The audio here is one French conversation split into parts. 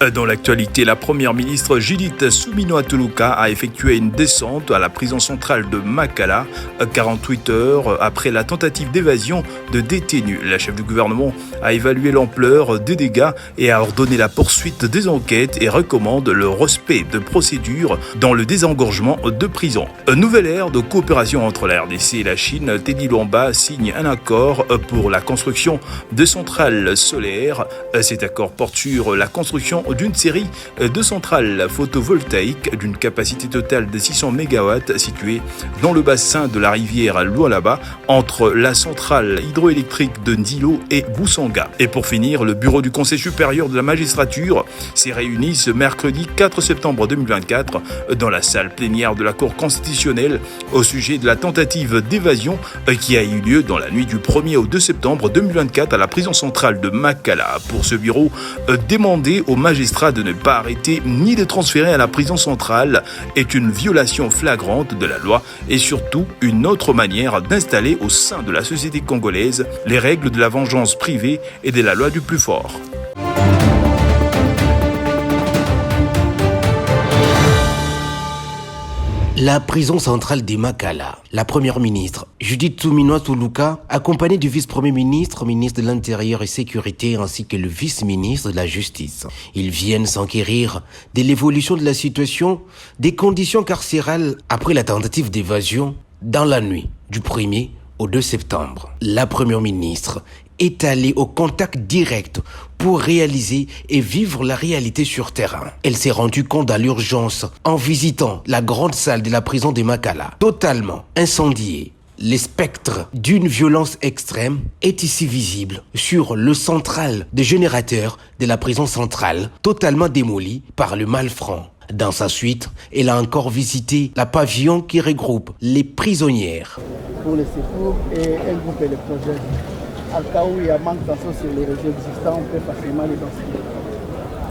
Dans l'actualité, la première ministre Judith Suminwa-Tuluka a effectué une descente à la prison centrale de Makala 48 heures après la tentative d'évasion de détenus. La chef du gouvernement a évalué l'ampleur des dégâts et a ordonné la poursuite des enquêtes et recommande le respect de procédures dans le désengorgement de prisons. Une nouvelle ère de coopération entre la RDC et la Chine. Teddy Luamba signe un accord pour la construction de centrales solaires. Cet accord porte sur la construction d'une série de centrales photovoltaïques d'une capacité totale de 600 MW situées dans le bassin de la rivière Lualaba entre la centrale hydroélectrique de Ndilo et Boussanga. Et pour finir, le bureau du Conseil supérieur de la magistrature s'est réuni ce mercredi 4 septembre 2024 dans la salle plénière de la Cour constitutionnelle au sujet de la tentative d'évasion qui a eu lieu dans la nuit du 1er au 2 septembre 2024 à la prison centrale de Makala. Pour ce bureau, demander aux magistrats de ne pas arrêter ni de transférer à la prison centrale est une violation flagrante de la loi et surtout une autre manière d'installer au sein de la société congolaise les règles de la vengeance privée et de la loi du plus fort. La prison centrale de Makala, la première ministre Judith Suminwa-Tuluka, accompagnée du vice-premier ministre, ministre de l'Intérieur et Sécurité, ainsi que le vice-ministre de la Justice. Ils viennent s'enquérir de l'évolution de la situation, des conditions carcérales après la tentative d'évasion dans la nuit du 1er au 2 septembre. La première ministre est allée au contact direct pour réaliser et vivre la réalité sur terrain. Elle s'est rendue compte à l'urgence en visitant la grande salle de la prison de Makala, totalement incendiée. Le spectre d'une violence extrême est ici visible sur le central de générateur de la prison centrale, totalement démoli par le malfrant. Dans sa suite, elle a encore visité la pavillon qui regroupe les prisonnières. Pour les secours et elle groupe les projets. En cas où il y a manque d'attention sur les réseaux existants, on peut facilement les densifier.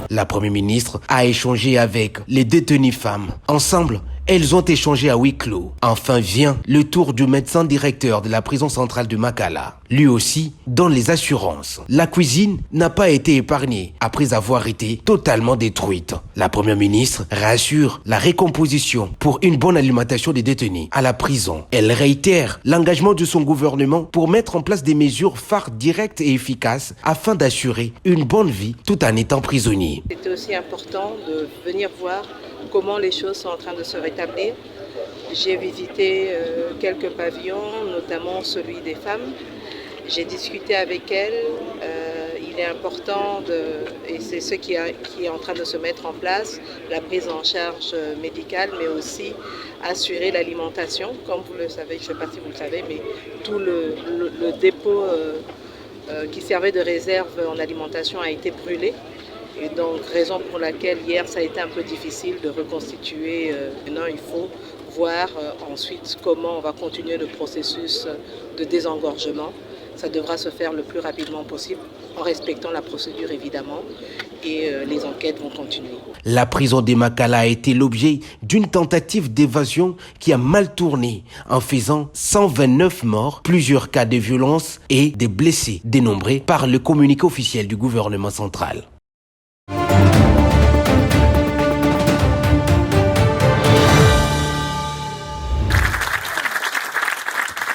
La première ministre a échangé avec les détenues femmes. Ensemble, elles ont échangé à huis clos. Enfin vient le tour du médecin directeur de la prison centrale de Makala. Lui aussi, dans les assurances. La cuisine n'a pas été épargnée après avoir été totalement détruite. La première ministre rassure la récomposition pour une bonne alimentation des détenus à la prison. Elle réitère l'engagement de son gouvernement pour mettre en place des mesures phares directes et efficaces afin d'assurer une bonne vie tout en étant prisonnier. C'était aussi important de venir voir comment les choses sont en train de se rétablir. J'ai visité quelques pavillons, notamment celui des femmes. J'ai discuté avec elles. Il est important, et c'est ce qui est en train de se mettre en place, la prise en charge médicale, mais aussi assurer l'alimentation. Comme vous le savez, je ne sais pas si vous le savez, mais tout le dépôt qui servait de réserve en alimentation a été brûlé. Et donc, raison pour laquelle hier, ça a été un peu difficile de reconstituer. Maintenant, il faut voir ensuite comment on va continuer le processus de désengorgement. Ça devra se faire le plus rapidement possible, en respectant la procédure évidemment, et les enquêtes vont continuer. La prison de Makala a été l'objet d'une tentative d'évasion qui a mal tourné, en faisant 129 morts, plusieurs cas de violence et des blessés dénombrés par le communiqué officiel du gouvernement central.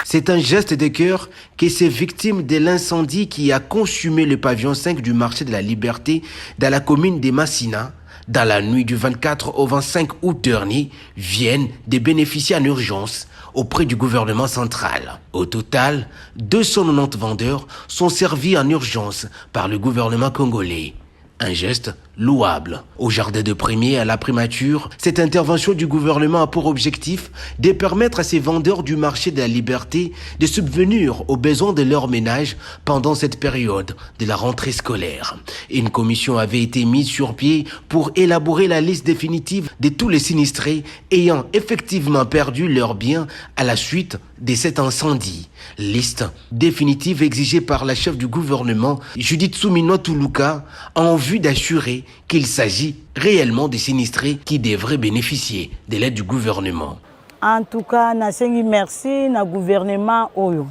C'est un geste de cœur que ces victimes de l'incendie qui a consumé le pavillon 5 du marché de la Liberté dans la commune de Massina, dans la nuit du 24 au 25 août dernier, viennent de bénéficier en urgence auprès du gouvernement central. Au total, 290 vendeurs sont servis en urgence par le gouvernement congolais. Un geste louable. Au jardin de Premier, à la primature, cette intervention du gouvernement a pour objectif de permettre à ces vendeurs du marché de la Liberté de subvenir aux besoins de leurs ménages pendant cette période de la rentrée scolaire. Une commission avait été mise sur pied pour élaborer la liste définitive de tous les sinistrés ayant effectivement perdu leurs biens à la suite de cet incendie. Liste définitive exigée par la chef du gouvernement, Judith Suminwa-Tuluka, en vue d'assurer qu'il s'agit réellement des sinistrés qui devraient bénéficier de l'aide du gouvernement. En tout cas, nasengi merci na gouvernement oyo.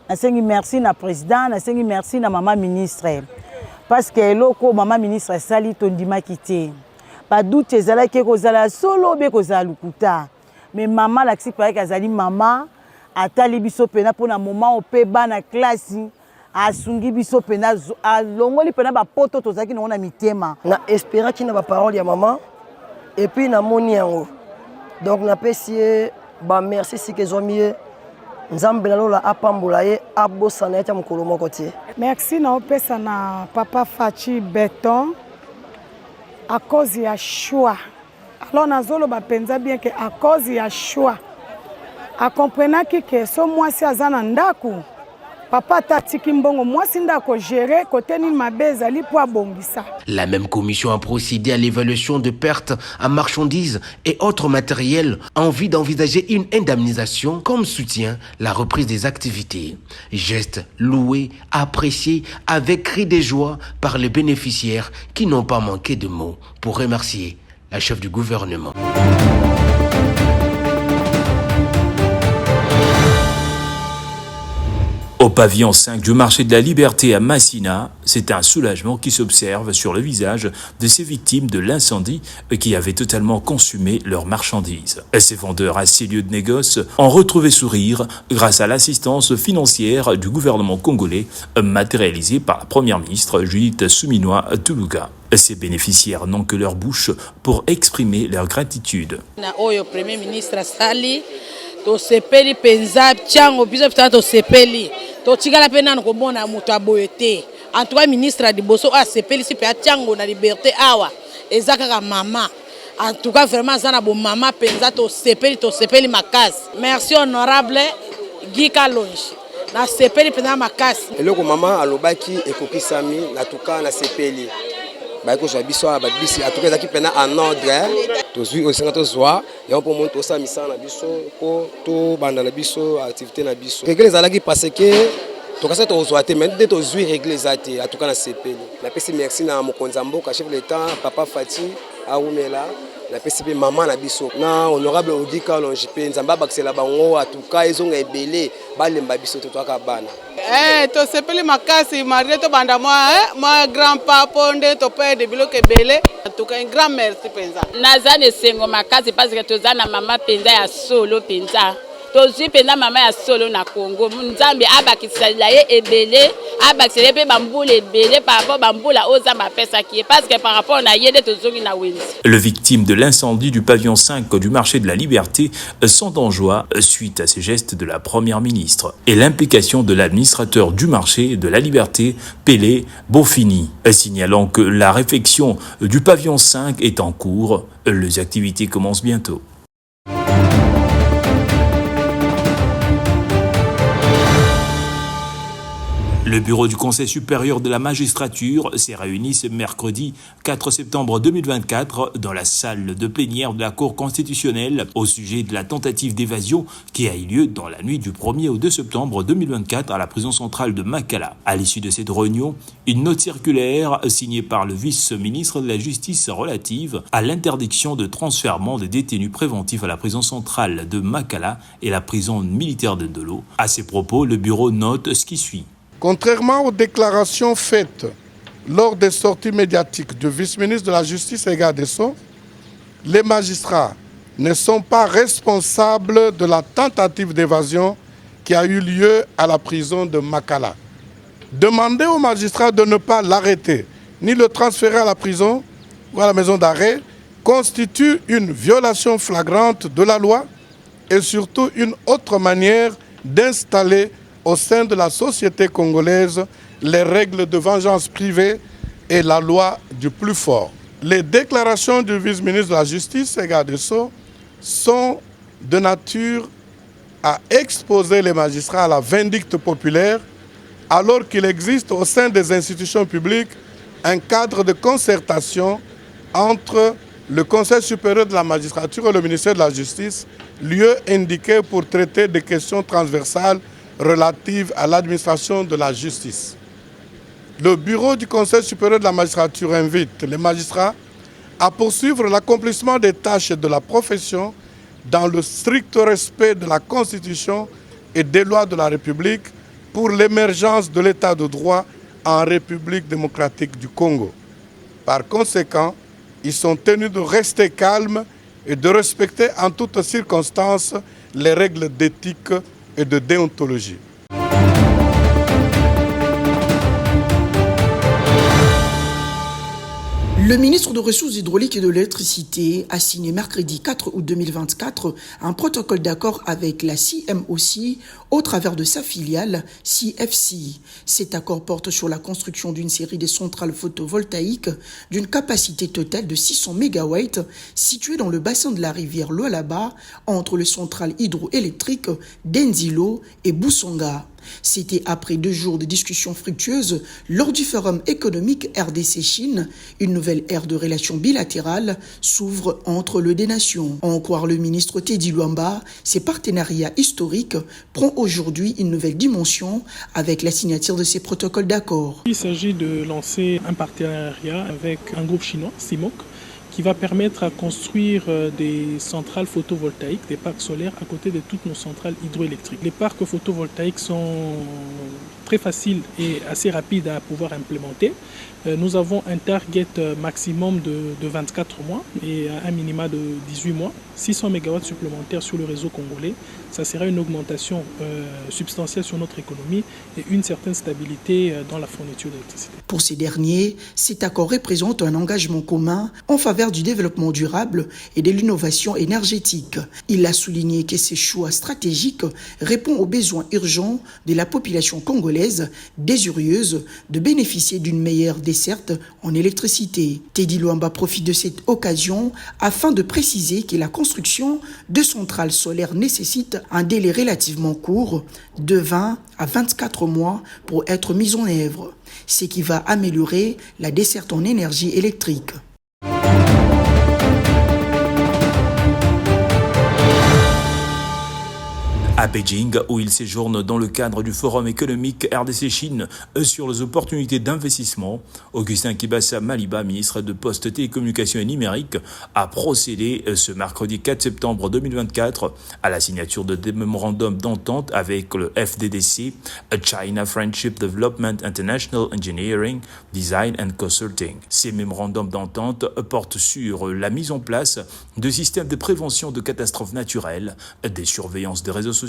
Nasengi merci na président, nasengi merci na maman ministre. parce que eloko mama ministre asali tondimaki te badoute ezalaki kozala solo be kozala lukuta mais mama lakisi payaki azali mama atali biso pena mpona moment ope bana klasi asungi biso pena alongoli pena bapoto tozalaki nango na mitema na espéraki na baparole ya mama et puis namoni yango donc napesi ye bamerci sika ezwami ye nzambe nalola apambola ye abosana ye tia mokolo moko te. Merci naopesa na papa Fachi Beton à cause ya choix. Alors nazoloba penza bien que à cause ya choix akomprenaki ke so mwasi aza na ndaku papa tatiki mbongo mwasi ndako gérer côté nini mabe ezali po abongisa. La même commission a procédé à l'évaluation de pertes en marchandises et autres matériels en vue d'envisager une indemnisation comme soutien la reprise des activités. Geste loué, apprécié avec cri de joie par les bénéficiaires qui n'ont pas manqué de mots pour remercier la chef du gouvernement. Au pavillon 5 du marché de la Liberté à Massina, c'est un soulagement qui s'observe sur le visage de ces victimes de l'incendie qui avaient totalement consumé leurs marchandises. Ces vendeurs à ces lieux de négoce ont retrouvé sourire grâce à l'assistance financière du gouvernement congolais matérialisée par la première ministre Judith Suminwa-Tuluka. Ces bénéficiaires n'ont que leur bouche pour exprimer leur gratitude. Premier ministre Sali, tosepeli penza tiango biso pitana tosepeli totikala pe nanu komona moto aboyete en tout cas ministre a diboso asepeli si pe tiango na liberté awa ezaka mama en tout cas vraiment zana bo mama penza tosepeli makasi. Merci honorable Guy Kalonji na sepeli penza makasi eloko mama alobaki ekokisami na tuka na sepeli baiko so biso ba bisi atuka zaki pena en ordre tozui osenga tozwa ya po monto sa misana biso ko to banda na biso activité na biso règle zalaki parce que to kasa to zwa te mais de tozui règle zati atuka na sepeli na pesi merci na mokonza mboka chef de l'état papa Fati Aoumela na pesi pe maman na biso na honorable Odika Longipe nzamba bakisela bango atuka ezonga ebele balemba biso to toka bana to sepeli makasi marie to banda moi grand papa nde to père de biloko ebele en tout cas un grand merci penza nazane sengo makasi parce que tozana mama penza ya solo penza tozwi penza mama ya solo na Congo nzambe abakisala ye ebele abakisele pe bambula ebele par rapport bambula ozamba pesa qui parce que par rapport na yede tozongi na wenzi. Les victimes de l'incendie du pavillon 5 du marché de la Liberté sont en joie suite à ces gestes de la première ministre et l'implication de l'administrateur du marché de la Liberté, Pélé Bofini, signalant que la réfection du pavillon 5 est en cours. Les activités commencent bientôt. Le bureau du Conseil supérieur de la magistrature s'est réuni ce mercredi 4 septembre 2024 dans la salle de plénière de la Cour constitutionnelle au sujet de la tentative d'évasion qui a eu lieu dans la nuit du 1er au 2 septembre 2024 à la prison centrale de Makala. À l'issue de cette réunion, une note circulaire signée par le vice-ministre de la Justice relative à l'interdiction de transfèrement des détenus préventifs à la prison centrale de Makala et la prison militaire de Ndolo. À ces propos, le bureau note ce qui suit. Contrairement aux déclarations faites lors des sorties médiatiques du vice-ministre de la Justice et garde des Sceaux, les magistrats ne sont pas responsables de la tentative d'évasion qui a eu lieu à la prison de Makala. Demander aux magistrats de ne pas l'arrêter ni le transférer à la prison ou à la maison d'arrêt constitue une violation flagrante de la loi et surtout une autre manière d'installer au sein de la société congolaise les règles de vengeance privée et la loi du plus fort. Les déclarations du vice-ministre de la Justice et garde des Sceaux sont de nature à exposer les magistrats à la vindicte populaire alors qu'il existe au sein des institutions publiques un cadre de concertation entre le Conseil supérieur de la magistrature et le ministère de la Justice, lieu indiqué pour traiter des questions transversales relatives à l'administration de la justice. Le bureau du Conseil supérieur de la magistrature invite les magistrats à poursuivre l'accomplissement des tâches de la profession dans le strict respect de la Constitution et des lois de la République pour l'émergence de l'état de droit en République démocratique du Congo. Par conséquent, ils sont tenus de rester calmes et de respecter en toutes circonstances les règles d'éthique et de déontologie. Le ministre des Ressources hydrauliques et de l'électricité a signé mercredi 4 août 2024 un protocole d'accord avec la CMOC au travers de sa filiale CFC. Cet accord porte sur la construction d'une série de centrales photovoltaïques d'une capacité totale de 600 MW situées dans le bassin de la rivière Lualaba entre les centrales hydroélectriques d'Enzilo et Boussonga. C'était après 2 jours de discussions fructueuses lors du Forum économique RDC-Chine. Une nouvelle ère de relations bilatérales s'ouvre entre les deux nations. En croire le ministre Teddy Luamba, ces partenariats historiques prennent aujourd'hui une nouvelle dimension avec la signature de ces protocoles d'accord. Il s'agit de lancer un partenariat avec un groupe chinois, CIMOC, qui va permettre à construire des centrales photovoltaïques, des parcs solaires à côté de toutes nos centrales hydroélectriques. Les parcs photovoltaïques sont très faciles et assez rapides à pouvoir implémenter. Nous avons un target maximum de 24 mois et un minima de 18 mois, 600 MW supplémentaires sur le réseau congolais. Ça sera une augmentation substantielle sur notre économie et une certaine stabilité dans la fourniture d'électricité. Pour ces derniers, cet accord représente un engagement commun en faveur du développement durable et de l'innovation énergétique. Il a souligné que ces choix stratégiques répondent aux besoins urgents de la population congolaise désireuse de bénéficier d'une meilleure desserte en électricité. Teddy Luamba profite de cette occasion afin de préciser que la construction de centrales solaires nécessite un délai relativement court de 20 à 24 mois pour être mise en œuvre, ce qui va améliorer la desserte en énergie électrique. À Beijing, où il séjourne dans le cadre du Forum économique RDC-Chine sur les opportunités d'investissement, Augustin Kibasa Maliba, ministre de Postes, Télécommunications et Numérique, a procédé ce mercredi 4 septembre 2024 à la signature de des mémorandums d'entente avec le FDDC, China Friendship Development International Engineering, Design and Consulting. Ces mémorandums d'entente portent sur la mise en place de systèmes de prévention de catastrophes naturelles, des surveillances des réseaux sociaux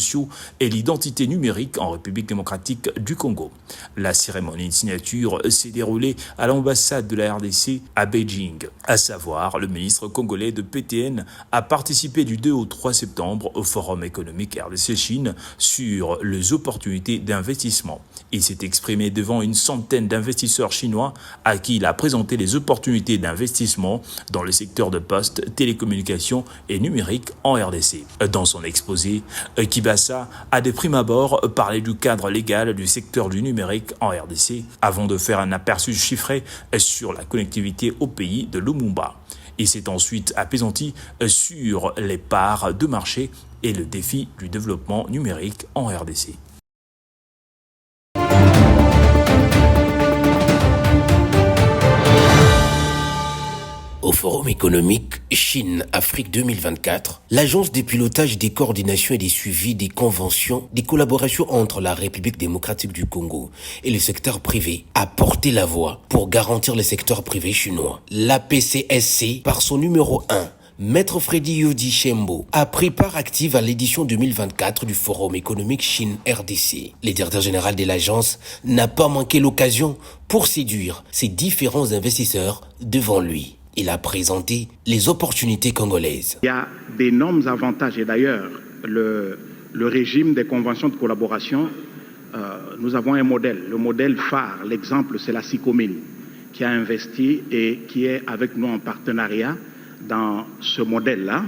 et l'identité numérique en République démocratique du Congo. La cérémonie de signature s'est déroulée à l'ambassade de la RDC à Beijing. À savoir, le ministre congolais de PTN a participé du 2 au 3 septembre au Forum économique RDC-Chine sur les opportunités d'investissement. Il s'est exprimé devant une centaine d'investisseurs chinois à qui il a présenté les opportunités d'investissement dans le secteur de postes, télécommunications et numérique en RDC. Dans son exposé, Kibasa a de prime abord parlé du cadre légal du secteur du numérique en RDC avant de faire un aperçu chiffré sur la connectivité au pays de Lumumba. Il s'est ensuite apaisanti sur les parts de marché et le défi du développement numérique en RDC. Au Forum économique Chine-Afrique 2024, l'Agence des pilotages des coordinations et des suivis des conventions des collaborations entre la République démocratique du Congo et le secteur privé a porté la voix pour garantir le secteur privé chinois. L'APCSC, par son numéro 1, Maître Freddy Yodi Shembo, a pris part active à l'édition 2024 du Forum économique Chine-RDC. Le directeur général de l'agence n'a pas manqué l'occasion pour séduire ses différents investisseurs devant lui. Il a présenté les opportunités congolaises. Il y a d'énormes avantages et d'ailleurs, le régime des conventions de collaboration, nous avons un modèle. Le modèle phare, l'exemple, c'est la SICOMIN qui a investi et qui est avec nous en partenariat dans ce modèle-là.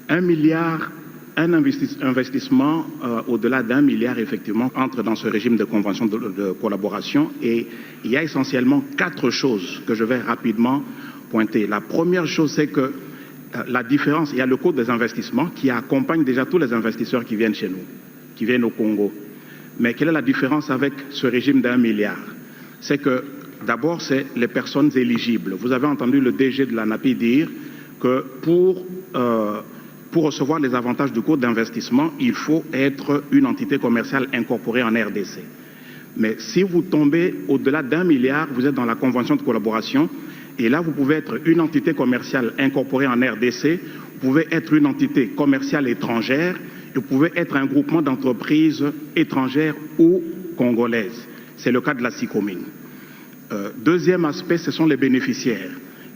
Un investissement au-delà d'1 milliard, effectivement, entre dans ce régime de convention de collaboration et il y a essentiellement 4 choses que je vais rapidement pointer. La première chose, c'est que la différence, il y a le code des investissements qui accompagne déjà tous les investisseurs qui viennent chez nous, qui viennent au Congo. Mais quelle est la différence avec ce régime d'1 milliard? C'est que d'abord, c'est les personnes éligibles. Vous avez entendu le DG de l'ANAPI dire que pour recevoir les avantages du code d'investissement, il faut être une entité commerciale incorporée en RDC. Mais si vous tombez au-delà d'1 milliard, vous êtes dans la convention de collaboration. Et là, vous pouvez être une entité commerciale incorporée en RDC, vous pouvez être une entité commerciale étrangère, et vous pouvez être un groupement d'entreprises étrangères ou congolaises. C'est le cas de la SICOMING. Deuxième aspect, ce sont les bénéficiaires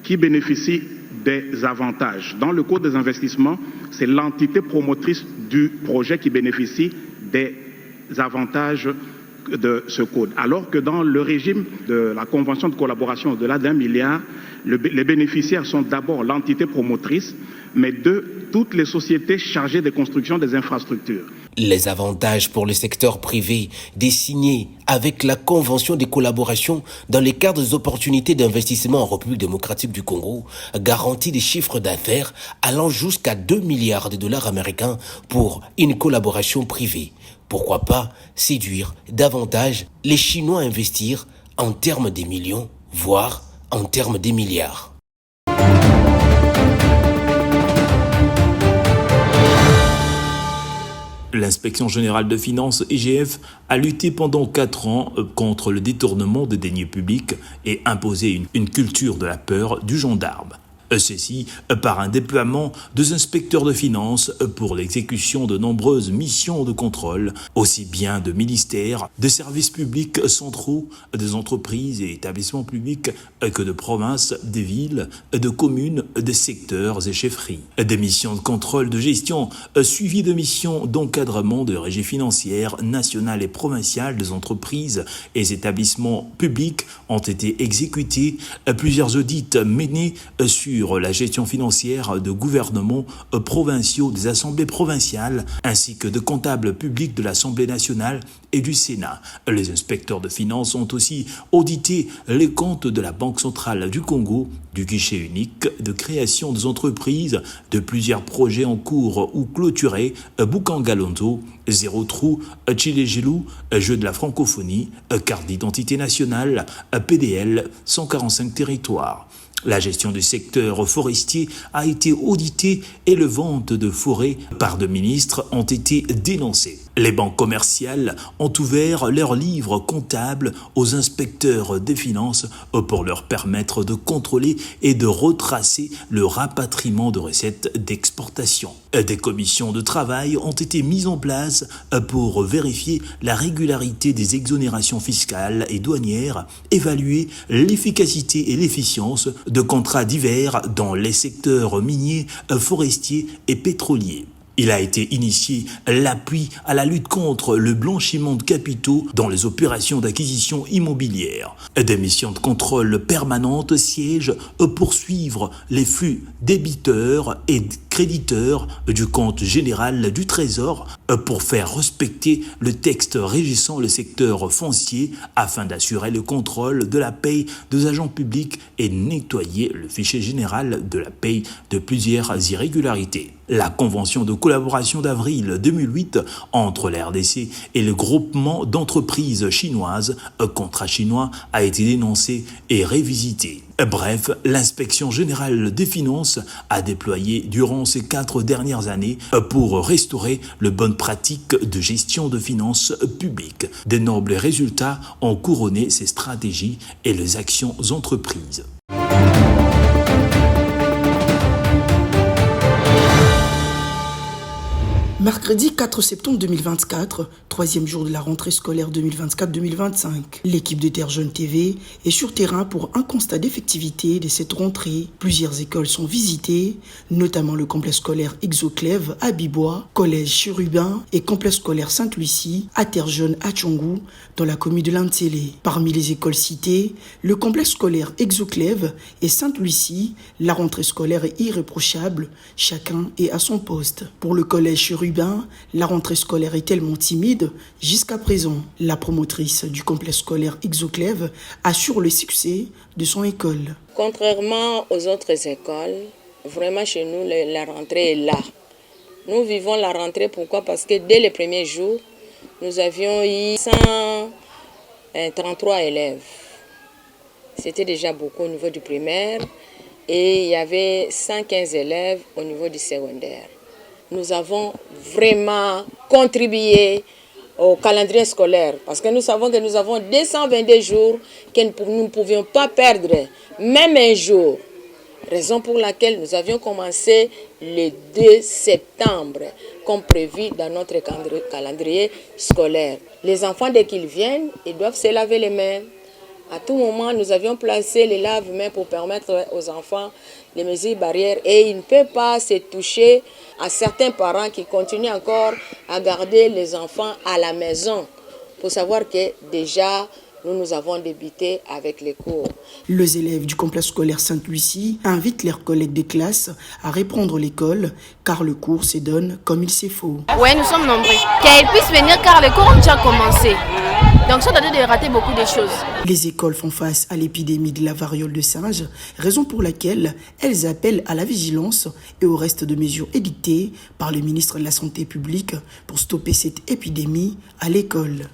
qui bénéficient des avantages. Dans le code des investissements, c'est l'entité promotrice du projet qui bénéficie des avantages de ce code. Alors que dans le régime de la convention de collaboration au-delà d'1 milliard, les bénéficiaires sont d'abord l'entité promotrice, mais toutes les sociétés chargées de construction des infrastructures. Les avantages pour le secteur privé dessinés avec la convention de collaboration dans le cadre des opportunités d'investissement en République démocratique du Congo garantissent des chiffres d'affaires allant jusqu'à 2 milliards de dollars américains pour une collaboration privée. Pourquoi pas séduire davantage les Chinois à investir en termes de millions, voire en termes de milliards. L'Inspection générale de finances, IGF, a lutté pendant 4 ans contre le détournement des deniers publics et imposé une culture de la peur du gendarme. Ceci par un déploiement des inspecteurs de finances pour l'exécution de nombreuses missions de contrôle, aussi bien de ministères, de services publics centraux, des entreprises et établissements publics que de provinces, des villes, de communes, des secteurs et chefferies. Des missions de contrôle de gestion suivies de missions d'encadrement de régie financière nationale et provinciale des entreprises et établissements publics ont été exécutées. Plusieurs audits menés sur la gestion financière de gouvernements provinciaux, des assemblées provinciales, ainsi que de comptables publics de l'Assemblée nationale et du Sénat. Les inspecteurs de finances ont aussi audité les comptes de la Banque centrale du Congo, du guichet unique de création des entreprises, de plusieurs projets en cours ou clôturés, Bukangalonzo, Zéro Trou, Chile-Gilou, Jeu de la francophonie, carte d'identité nationale, PDL, 145 territoires. La gestion du secteur forestier a été auditée et les ventes de forêts par des ministres ont été dénoncées. Les banques commerciales ont ouvert leurs livres comptables aux inspecteurs des finances pour leur permettre de contrôler et de retracer le rapatriement de recettes d'exportation. Des commissions de travail ont été mises en place pour vérifier la régularité des exonérations fiscales et douanières, évaluer l'efficacité et l'efficience de contrats divers dans les secteurs miniers, forestiers et pétroliers. Il a été initié l'appui à la lutte contre le blanchiment de capitaux dans les opérations d'acquisition immobilière. Des missions de contrôle permanentes siègent pour suivre les flux débiteurs et créditeurs du compte général du Trésor pour faire respecter le texte régissant le secteur foncier afin d'assurer le contrôle de la paye des agents publics et nettoyer le fichier général de la paye de plusieurs irrégularités. La convention de collaboration d'avril 2008 entre la RDC et le groupement d'entreprises chinoises, contrat chinois, a été dénoncée et révisitée. Bref, l'inspection générale des finances a déployé durant ces 4 dernières années pour restaurer les bonnes pratiques de gestion de finances publiques. De nobles résultats ont couronné ces stratégies et les actions entreprises. Mercredi 4 septembre 2024, troisième jour de la rentrée scolaire 2024-2025. L'équipe de Terre Jeune TV est sur terrain pour un constat d'effectivité de cette rentrée. Plusieurs écoles sont visitées, notamment le complexe scolaire Exoclève à Bibois, collège Chérubin et complexe scolaire Sainte-Lucie à Terre Jeune à Tchongou, dans la commune de Lantsélé. Parmi les écoles citées, le complexe scolaire Exoclève et Sainte-Lucie, la rentrée scolaire est irréprochable, chacun est à son poste. Pour le collège Chérubin, la rentrée scolaire est tellement timide jusqu'à présent. La promotrice du complexe scolaire Exoclève assure le succès de son école. Contrairement aux autres écoles, vraiment chez nous, la rentrée est là. Nous vivons la rentrée, pourquoi? Parce que dès les premiers jours, nous avions eu 133 élèves. C'était déjà beaucoup au niveau du primaire et il y avait 115 élèves au niveau du secondaire. Nous avons vraiment contribué au calendrier scolaire. Parce que nous savons que nous avons 222 jours que nous ne pouvions pas perdre, même un jour. Raison pour laquelle nous avions commencé le 2 septembre, comme prévu dans notre calendrier scolaire. Les enfants, dès qu'ils viennent, ils doivent se laver les mains. À tout moment, nous avions placé les lave-mains pour permettre aux enfants les mesures barrières et ils ne peuvent pas se toucher à certains parents qui continuent encore à garder les enfants à la maison. Pour savoir que déjà, nous avons débuté avec les cours. Les élèves du complexe scolaire Sainte-Lucie invitent leurs collègues de classe à reprendre l'école car le cours se donne comme il se faut. Oui, nous sommes nombreux. Qu'elles puissent venir car les cours ont déjà commencé. Donc ça doit de rater beaucoup de choses. Les écoles font face à l'épidémie de la variole de singe, raison pour laquelle elles appellent à la vigilance et au reste de mesures édictées par le ministre de la Santé publique pour stopper cette épidémie à l'école.